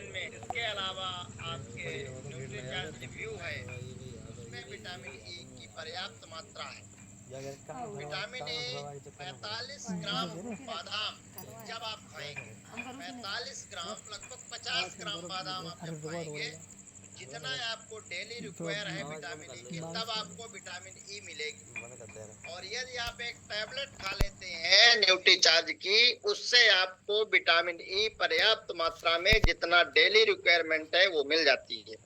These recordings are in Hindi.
वुमेन में। इसके अलावा आपके न्यूट्रीचार्ज रिव्यू है, उसमें विटामिन ई की पर्याप्त मात्रा है। विटामिन ए 45 ग्राम बादाम जब आप खाएंगे, 45 ग्राम लगभग 50 ग्राम बादाम आप जब खाएंगे, जितना आपको डेली रिक्वायर है विटामिन ई की, तब आपको विटामिन ई मिलेगी। और यदि आप एक टैबलेट खा लेते हैं न्यूट्रीचार्ज की, उससे आपको विटामिन ई पर्याप्त मात्रा में जितना डेली रिक्वायरमेंट है वो मिल जाती है।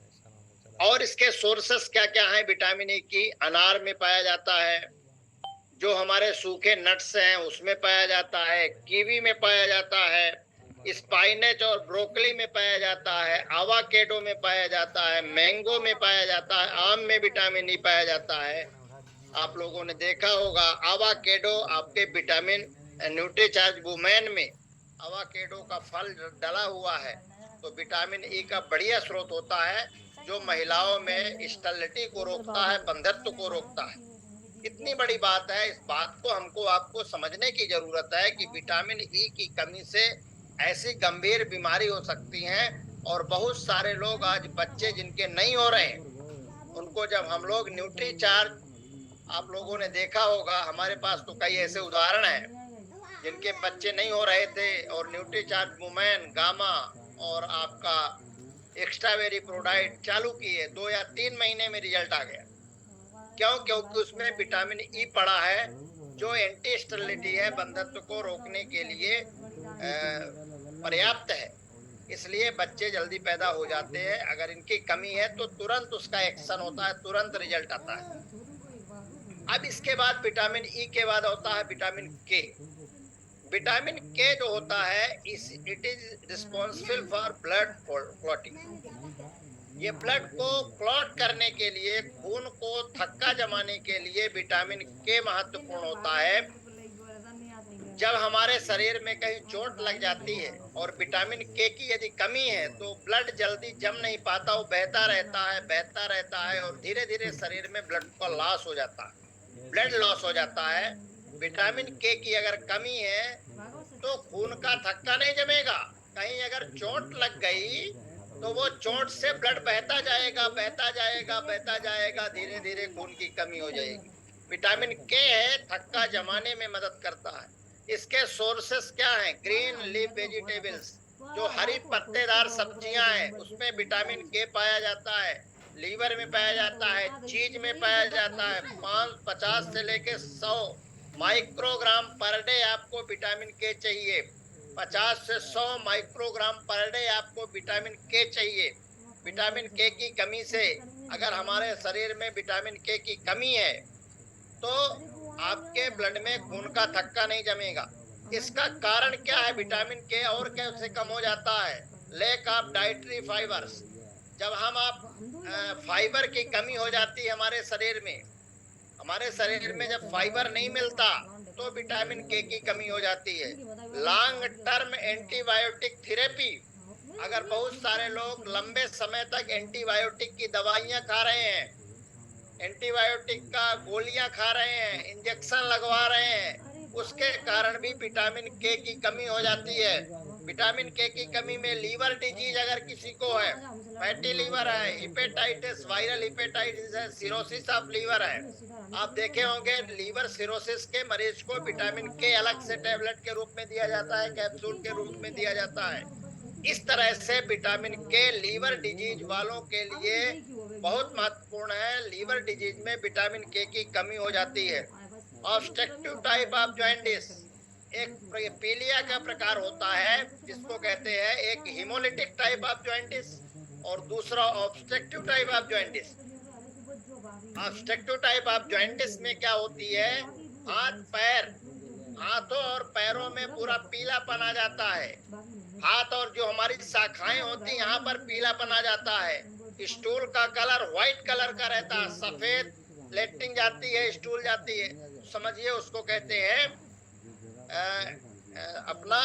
और इसके सोर्सेस क्या क्या हैं विटामिन ई की? अनार में पाया जाता है, जो हमारे सूखे नट्स हैं उसमें पाया जाता है, कीवी में पाया जाता है, स्पाइनेच और ब्रोकली में पाया जाता है, आवाकेडो में पाया जाता है, मैंगो में पाया जाता है, आम में विटामिन ई पाया जाता है। आप लोगों ने देखा होगा आवाकेडो आपके विटामिन न्यूट्रीचार्ज वुमेन में आवाकेडो का फल डला हुआ है, तो विटामिन ई का बढ़िया स्रोत होता है, जो महिलाओं में स्टेरिलिटी को रोकता है, बंधत्व को रोकता है। इतनी बड़ी बात है, इस बात को हमको आपको समझने की जरूरत है कि विटामिन ई की कमी से ऐसी गंभीर बीमारी हो सकती है। और बहुत सारे लोग, आज बच्चे जिनके नहीं हो रहे हैं, उनको जब हम लोग न्यूट्रीचार्ज, आप लोगों ने देखा होगा, हमारे पास तो कई ऐसे उदाहरण हैं जिनके बच्चे नहीं हो रहे थे और न्यूट्रीचार्ज वुमेन, गामा और आपका एक्स्ट्रावेरी प्रोडाइट चालू किए, 2 या 3 महीने में रिजल्ट आ गया। क्यों? क्योंकि उसमें विटामिन ई पड़ा है, जो एंटी स्टेरिलिटी है, बंधत्व को रोकने के लिए पर्याप्त है। इसलिए बच्चे जल्दी पैदा हो जाते हैं। अगर इनकी कमी है तो तुरंत उसका एक्शन होता है, तुरंत रिजल्ट आता है। अब इसके बाद विटामिन ई के बाद होता है विटामिन के। विटामिन के जो होता है, it is responsible for blood clotting. ये ब्लड को क्लॉट करने के लिए, खून को थक्का जमाने के लिए विटामिन के महत्वपूर्ण होता है। जब हमारे शरीर में कहीं चोट लग जाती है और विटामिन के की यदि कमी है, तो ब्लड जल्दी जम नहीं पाता, वो बहता रहता है और धीरे धीरे शरीर में ब्लड का लॉस हो जाता है, ब्लड लॉस हो जाता है। विटामिन के की अगर कमी है तो खून का थक्का नहीं जमेगा। कहीं अगर चोट लग गई तो वो चोट से ब्लड बहता जाएगा, धीरे धीरे खून की कमी हो जाएगी। विटामिन के है, थक्का जमाने में मदद करता है। इसके सोर्सेस क्या हैं? ग्रीन लीफ वेजिटेबल्स, जो हरी पत्तेदार सब्जियां हैं, उसमें विटामिन के पाया जाता है। लीवर में पाया जाता है, चीज में पाया जाता है। 50 से लेके 100 माइक्रोग्राम पर डे आपको विटामिन के चाहिए। 50 से 100 माइक्रोग्राम पर डे आपको विटामिन के चाहिए। विटामिन के की कमी से, अगर हमारे शरीर में विटामिन के की कमी है तो आपके ब्लड में खून का थक्का नहीं जमेगा। इसका कारण क्या है? विटामिन के और कैसे कम हो जाता है? Lack of dietary fibres. जब फाइबर की कमी हो जाती है हमारे शरीर में जब फाइबर नहीं मिलता तो विटामिन के की कमी हो जाती है। लॉन्ग टर्म एंटीबायोटिक थेरेपी, अगर बहुत सारे लोग लंबे समय तक एंटीबायोटिक की दवाइयां खा रहे हैं, एंटीबायोटिक का गोलियां खा रहे हैं, इंजेक्शन लगवा रहे हैं, उसके कारण भी विटामिन के की कमी हो जाती है। विटामिन के की कमी में लीवर डिजीज अगर किसी को है, फैटी लीवर है, हिपेटाइटिस, वायरल हिपेटाइटिस है, सिरोसिस ऑफ लीवर है, आप देखे होंगे लीवर सिरोसिस के मरीज को विटामिन के अलग से टैबलेट के रूप में दिया जाता है, कैप्सूल के रूप में दिया जाता है। इस तरह से विटामिन के लीवर डिजीज वालों के लिए बहुत महत्वपूर्ण है। लीवर डिजीज में विटामिन के की कमी हो जाती है। ऑब्स्ट्रक्टिव टाइप ऑफ जॉइंटिस, एक पीलिया का प्रकार होता है जिसको कहते हैं, एक हिमोलिटिक टाइप ऑफ जॉइंटिस और दूसरा obstructive type of jaundice. Obstructive type of jaundice में क्या होती है? हाथों और पैरों में पूरा पीलापन आ जाता है। हाथ और जो हमारी शाखाएं होती हैं, यहाँ पर पीलापन आ जाता है। स्टूल का कलर व्हाइट कलर का रहता है, सफेद लेटरिन जाती है, स्टूल जाती है, समझिए उसको कहते हैं अपना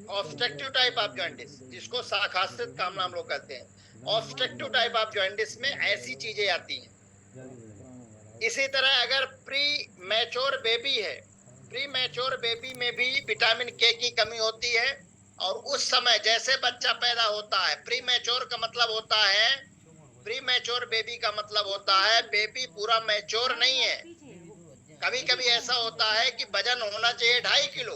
ऑब्स्ट्रक्टिव टाइप ऑफ जॉइंटिस, जिसको शाखास्थित कामना हम लोग कहते हैं। ऑब्स्ट्रक्टिव टाइप ऑफ जॉइंटिस में ऐसी चीजें आती हैं। इसी तरह अगर प्री मैच्योर बेबी है, प्री मैच्योर बेबी में भी विटामिन के की कमी होती है और उस समय जैसे बच्चा पैदा होता है, प्री मैच्योर का मतलब होता है, प्री मैच्योर बेबी का मतलब होता है बेबी पूरा मैच्योर नहीं है। कभी कभी ऐसा होता है कि वजन होना चाहिए 2.5 किलो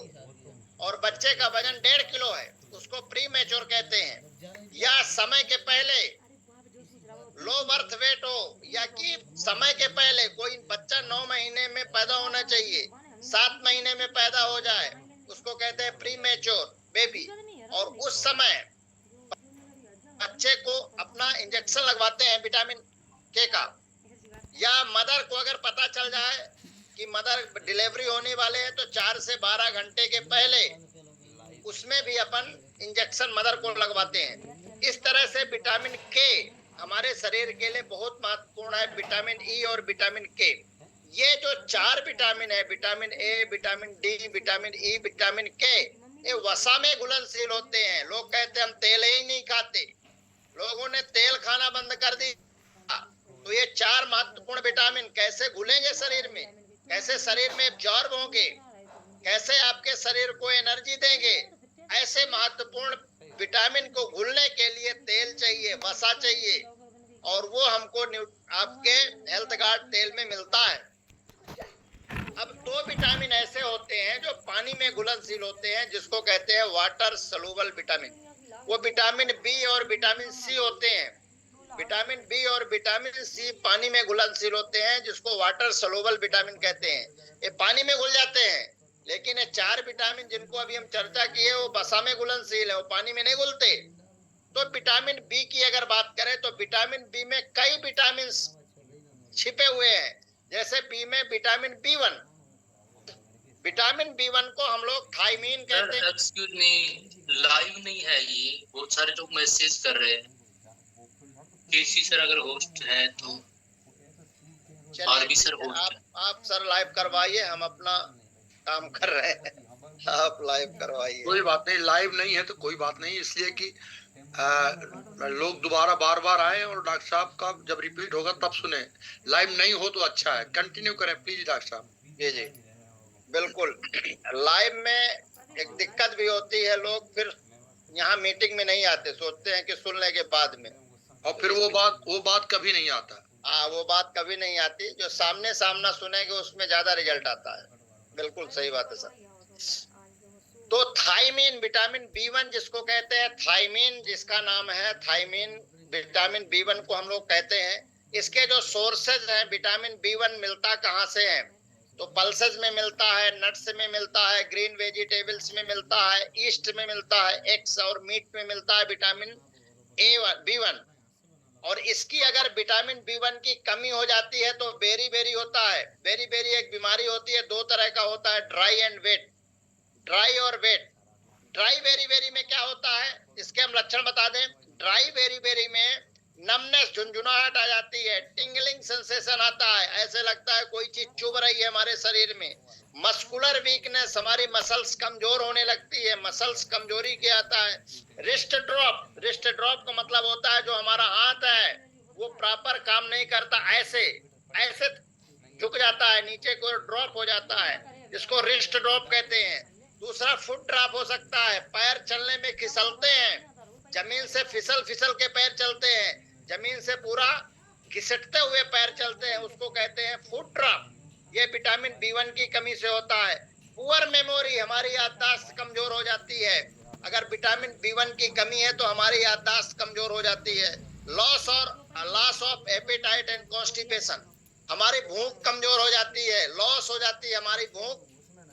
और बच्चे का वजन 1.5 किलो है, उसको प्री मैच्योर कहते हैं। या समय के पहले लो बर्थ वेट हो, या कि समय के पहले कोई बच्चा 9 महीने में पैदा होना चाहिए, 7 महीने में पैदा हो जाए, उसको कहते हैं प्री मैच्योर बेबी। और उस समय बच्चे को अपना इंजेक्शन लगवाते हैं विटामिन के का। या मदर को अगर पता चल जाए कि मदर डिलीवरी होने वाले हैं तो 4 से 12 घंटे के पहले उसमें भी अपन इंजेक्शन मदर को लगवाते हैं। इस तरह से विटामिन के हमारे शरीर के लिए बहुत महत्वपूर्ण है, विटामिन ई और विटामिन के। ये जो 4 विटामिन है, vitamin A, vitamin D, vitamin E, vitamin के, ये वसा में घुलनशील होते हैं। लोग कहते हैं हम तेल ही नहीं खाते, लोगों ने तेल खाना बंद कर दी। तो ये 4 महत्वपूर्ण विटामिन कैसे घुलेंगे शरीर में, कैसे शरीर में एब्जॉर्ब होंगे, कैसे आपके शरीर को एनर्जी देंगे, ऐसे महत्वपूर्ण विटामिन को घुलने के लिए तेल चाहिए, वसा चाहिए, और वो हमको आपके हेल्थ गार्ड तेल में मिलता है। अब 2 विटामिन ऐसे होते हैं जो पानी में घुलनशील होते हैं, जिसको कहते हैं वाटर सॉल्युबल विटामिन। वो विटामिन बी और विटामिन सी होते हैं। विटामिन बी और विटामिन सी पानी में घुलनशील होते हैं, जिसको वाटर सॉल्युबल विटामिन कहते हैं। ये पानी में घुल जाते हैं, लेकिन ये 4 विटामिन जिनको अभी हम चर्चा किए वो वसा में घुलनशील है, वो पानी में नहीं घुलते। तो विटामिन बी की अगर बात करें तो विटामिन बी में कई विटामिन छिपे हुए हैं। जैसे बी में विटामिन बी1, विटामिन बी1 को हम लोग थायमीन कहते हैं। एक्सक्यूज मी, लाइव नहीं है ये, बहुत सारे लोग मैसेज कर रहे हैं। केसी सर अगर होस्ट है तो आरबी सर होस्ट आप सर लाइव करवाइए, हम अपना काम कर रहे हैं, आप लाइव करवाइए। कोई बात नहीं, लाइव नहीं है तो कोई बात नहीं, इसलिए कि लोग दोबारा बार बार आए और डॉक्टर साहब का जब रिपीट होगा तब सुने। लाइव नहीं हो तो अच्छा है, कंटिन्यू करें प्लीज डॉक्टर साहब। जी जी बिल्कुल। लाइव में एक दिक्कत भी होती है, लोग फिर यहाँ मीटिंग में नहीं आते, सोचते हैं कि सुनने के बाद में, और फिर वो बात कभी नहीं आता। हाँ, वो बात कभी नहीं आती। जो सामने सामना सुनेंगे उसमें ज्यादा रिजल्ट आता है। बिल्कुल सही बात है सर। तो थायमीन, विटामिन बी1 जिसको कहते हैं, थायमीन जिसका नाम है थायमीन, विटामिन बी1 को हम लोग कहते हैं। इसके जो सोर्सेज हैं, विटामिन बी1 मिलता कहाँ से है? तो पल्सेस में मिलता है, नट्स में मिलता है, ग्रीन वेजिटेबल्स में मिलता है, ईस्ट में मिलता है, एग्स और मीट में मिलता है विटामिन बी1। और इसकी अगर विटामिन बी1 की कमी हो जाती है तो बेरी बेरी होता है। बेरी बेरी एक बीमारी होती है, 2 तरह का होता है, ड्राई एंड वेट, ड्राई और वेट। ड्राई बेरी बेरी में क्या होता है, इसके हम लक्षण बता दें। ड्राई बेरी बेरी में नमनेस, झुंझुनाहट आ जाती है, टिंगलिंग सेंसेशन आता है, ऐसे लगता है कोई चीज चुभ रही है हमारे शरीर में। मस्कुलर वीकनेस, हमारी मसल्स कमजोर होने लगती है, मसल्स कमजोरी के आता है। रिस्ट ड्रॉप, रिस्ट ड्रॉप का मतलब होता है जो हमारा हाथ है वो प्रॉपर काम नहीं करता, ऐसे ऐसे झुक जाता है, नीचे को ड्रॉप हो जाता है, इसको रिस्ट ड्रॉप कहते हैं। दूसरा फुट ड्रॉप हो सकता है, पैर चलने में फिसलते हैं, जमीन से फिसल फिसल के पैर चलते हैं, जमीन से पूरा घिसटते हुए पैर चलते हैं, उसको कहते हैं फुट ड्रॉप। ये विटामिन बी1 की कमी से होता है। पुअर मेमोरी, हमारी याददाश्त कमजोर हो जाती है। अगर विटामिन बी1 की कमी है तो हमारी याददाश्त कमजोर हो जाती है। Loss of appetite and constipation, हमारी भूख कमजोर हो जाती है, लॉस हो जाती है हमारी भूख,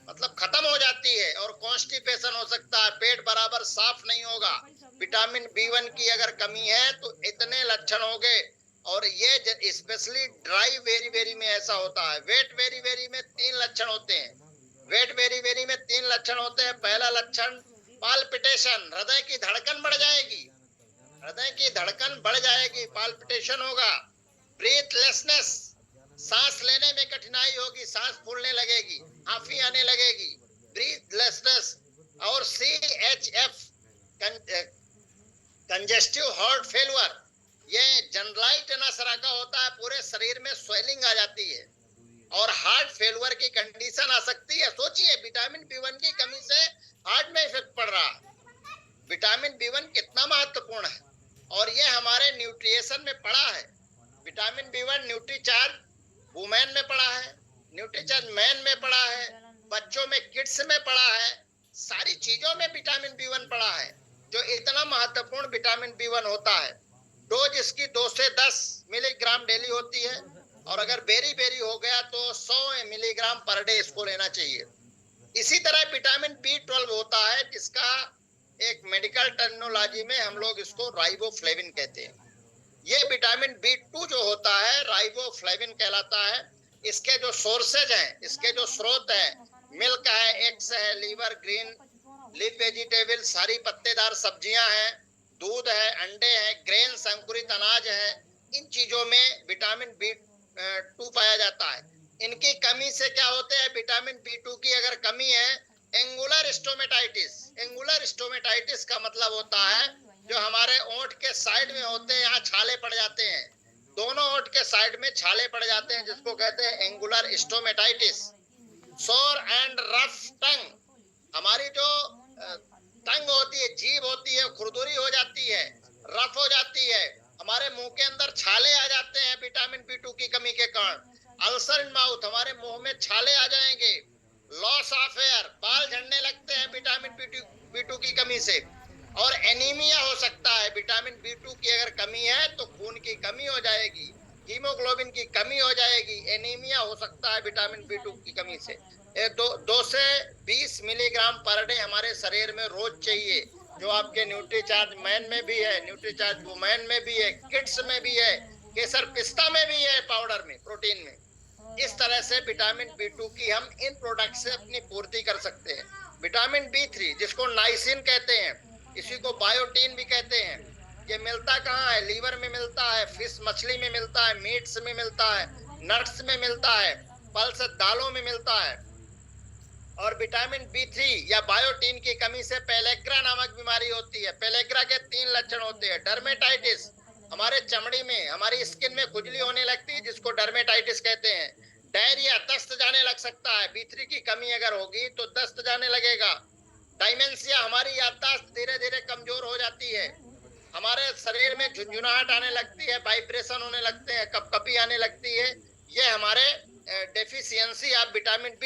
मतलब खत्म हो जाती है। और कॉन्स्टिपेशन हो सकता है, पेट बराबर साफ नहीं होगा। विटामिन बी1 की अगर कमी है तो इतने लक्षण होंगे। और ये स्पेशली ड्राई वेरी वेरी में ऐसा होता है। वेट वेरी वेरी में 3 लक्षण होते हैं। वेट वेरी वेरी में 3 लक्षण होते हैं। पहला लक्षण पाल्पिटेशन, हृदय की धड़कन बढ़ जाएगी, हृदय की धड़कन बढ़ जाएगी, पाल्पिटेशन होगा। ब्रीथलेसनेस, सांस लेने में कठिनाई होगी, सांस फूलने लगेगी, हांफी आने लगेगी, ब्रीथलेसनेस। और CHF, कंजेस्टिव हार्ट फेलियर, ये जनरलाइज्ड नसरा का होता है, पूरे शरीर में स्वेलिंग आ जाती है और हार्ट फेलियर की कंडीशन आ सकती है। सोचिए, विटामिन बी1 की कमी से हार्ट में इफेक्ट पड़ रहा है। विटामिन B1 कितना महत्वपूर्ण है, और ये हमारे न्यूट्रिएशन में पड़ा है। विटामिन B1 न्यूट्रीचार्ज वुमेन में पड़ा है, न्यूट्रीचार्ज मैन में पड़ा है, बच्चों में किड्स में पड़ा है, सारी चीजों में विटामिन B1 पड़ा है। जो इतना महत्वपूर्ण विटामिन B1 होता है, डोज इसकी 2 से 10 मिलीग्राम डेली होती है, और अगर बेरी बेरी हो गया तो 100 मिलीग्राम पर डे इसको लेना चाहिए। इसी तरह विटामिन B12 होता है, जिसका एक मेडिकल टर्मिनोलॉजी में हम लोग इसको राइबोफ्लेविन कहते हैं। ये विटामिन B2 जो होता है राइबोफ्लेविन कहलाता है। इसके जो सोर्सेज हैं, इसके जो स्रोत हैं, मिल्क है, एग्स है, लीवर, ग्रीन लीफ वेजिटेबल, सारी पत्तेदार सब्जियां हैं, दूध है, अंडे हैं, ग्रेन्स अंकुरित अनाज है, इन चीजों में विटामिन B2 पाया जाता है। इनकी कमी से क्या होते हैं, विटामिन B2 की अगर कमी है, एंगुलर स्टोमेटाइटिस। एंगुलर स्टोमेटाइटिस का मतलब होता है जो हमारे ओंठ के साइड में होते हैं, यहाँ छाले पड़ जाते हैं, दोनों ओंठ के साइड में छाले पड़ जाते हैं, जिसको कहते हैं एंगुलर स्टोमेटाइटिस। सोर एंड रफ टंग, हमारी जो टंग होती है, जीभ होती है, खुरदुरी हो जाती है, रफ हो जाती है, हमारे मुंह के अंदर छाले आ जाते हैं विटामिन B2 की कमी के कारण। अल्सर इन माउथ, हमारे मुंह में छाले आ जाएंगे। लॉस ऑफ हेयर, बाल झड़ने लगते हैं विटामिन B2 की कमी से। और एनीमिया हो सकता है, विटामिन B2 की अगर कमी है तो खून की कमी हो जाएगी, हीमोग्लोबिन की कमी हो जाएगी, एनीमिया हो सकता है विटामिन B2 की कमी से। 2 से 20 मिलीग्राम पर डे हमारे शरीर में रोज चाहिए, जो आपके न्यूट्रीचार्ज मैन में भी है, न्यूट्रीचार्ज वुमेन में भी है, किड्स में भी है, केसर पिस्ता में भी है, पाउडर में, प्रोटीन में। इस तरह से विटामिन B2 की हम इन प्रोडक्ट से अपनी पूर्ति कर सकते हैं। विटामिन B3 जिसको नाइसिन कहते हैं, इसी को बायोटीन भी कहते हैं, ये मिलता कहाँ है, लीवर में मिलता है, फिश मछली में मिलता है, मीट्स में मिलता है, नट्स में मिलता है, पल्स दालों में मिलता है। और विटामिन B3 या बायोटीन की कमी से पेलेग्रा नामक बीमारी होती है। पेलेग्रा के 3 लक्षण होते हैं। डर्मेटाइटिस, हमारे चमड़ी में, हमारी स्किन में खुजली होने लगती है, जिसको डर्मेटाइटिस कहते हैं। डायरिया, दस्त जाने लग सकता है, B3 की कमी अगर होगी तो दस्त जाने लगेगा। डायमेंशिया, हमारी याददाश्त धीरे धीरे कमजोर हो जाती है, हमारे शरीर में झुंझुनाहट आने लगती है, वाइब्रेशन होने लगते हैं, कपकपी आने लगती है। ये हमारे डेफिशिएंसी ऑफ विटामिन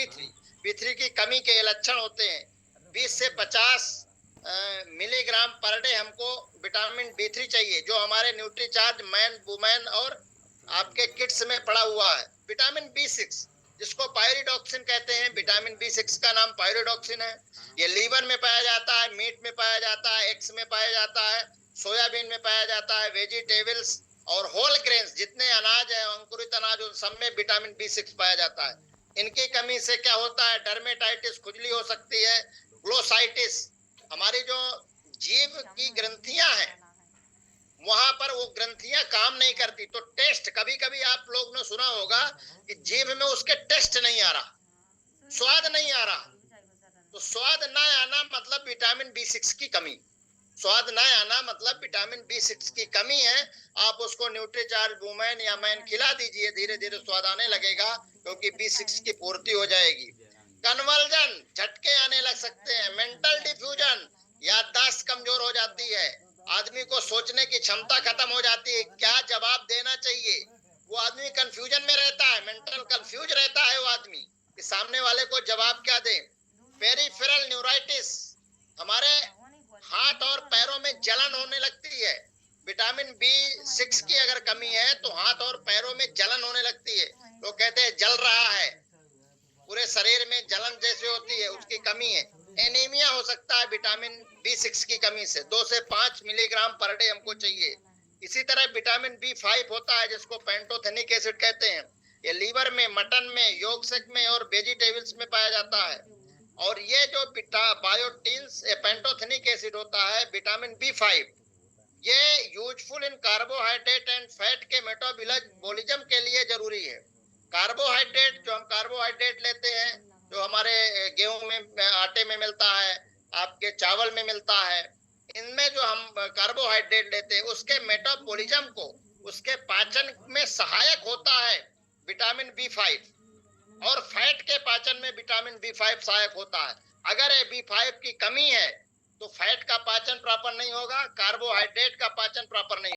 B3 की कमी के लक्षण होते हैं। 20 से 50 मिलीग्राम पर डे हमको विटामिन B3 चाहिए, जो हमारे न्यूट्रीचार्ज मैन, वुमेन और आपके किड्स में पड़ा हुआ है। विटामिन B6 जिसको पायरिडॉक्सिन कहते हैं, विटामिन B6 का नाम पायरिडॉक्सिन है। ये लीवर में पाया जाता है, मीट में पाया जाता है, एग्स में पाया जाता है, सोयाबीन में पाया जाता है, वेजिटेबल्स और होल ग्रेन्स, जितने अनाज है, अंकुरित अनाज, उन सब में विटामिन B6 पाया जाता है। इनकी कमी से क्या होता है, डर्मेटाइटिस, खुजली हो सकती है, ग्लोसाइटिस, हमारी जो जीभ की ग्रंथियां हैं वहां पर वो ग्रंथियां काम नहीं करती, तो टेस्ट, कभी कभी आप लोग ने सुना होगा कि जीभ में उसके टेस्ट नहीं आ रहा, स्वाद नहीं आ रहा। तो स्वाद ना आना मतलब विटामिन B6 की कमी, स्वाद ना आना मतलब विटामिन B6 की कमी है। आप उसको न्यूट्रीचार्ज वुमेन या मैन खिला दीजिए, धीरे धीरे स्वाद आने लगेगा, क्योंकि B6 की पूर्ति हो जाएगी। कन्वर्जन, झटके आने लग सकते हैं। मेंटल डिफ्यूजन, याददाश्त कमजोर हो जाती है, आदमी को सोचने की क्षमता खत्म हो जाती है, क्या जवाब देना चाहिए, वो आदमी कंफ्यूजन में रहता है, मेंटल कंफ्यूज रहता है वो आदमी कि सामने वाले को जवाब क्या दे। पेरिफेरल न्यूराइटिस, हमारे हाथ और पैरों में जलन होने लगती है। विटामिन B6 की अगर कमी है तो हाथ और पैरों में जलन होने लगती है, लोग कहते हैं जल रहा है, पूरे शरीर में जलन जैसे होती है, उसकी कमी है। एनीमिया हो सकता है विटामिन B6 की कमी से। 2 से 5 मिलीग्राम पर डे हमको चाहिए। इसी तरह विटामिन B5 होता है, जिसको पेंटोथेनिक एसिड कहते हैं, ये लीवर में, मटन में, योगसेक में और वेजिटेबल्स में पाया जाता है। और ये जो बायोटीन्स पेंटोथेनिक एसिड होता है, विटामिन B5, ये useful in carbohydrate and fat के मेटाबॉलिज्म के लिए जरूरी है। कार्बोहाइड्रेट, जो हम कार्बोहाइड्रेट लेते हैं, जो हमारे गेहूं में, आटे में मिलता है, आपके चावल में मिलता है, इनमें जो हम कार्बोहाइड्रेट लेते हैं, उसके मेटाबॉलिज्म को, उसके पाचन में सहायक होता है विटामिन B5, और फैट के पाचन में विटामिन B5 सहायक होता है। अगर ये B5 की कमी है तो फैट का पाचन प्रॉपर नहीं होगा, कार्बोहाइड्रेट का पाचन प्रॉपर नहीं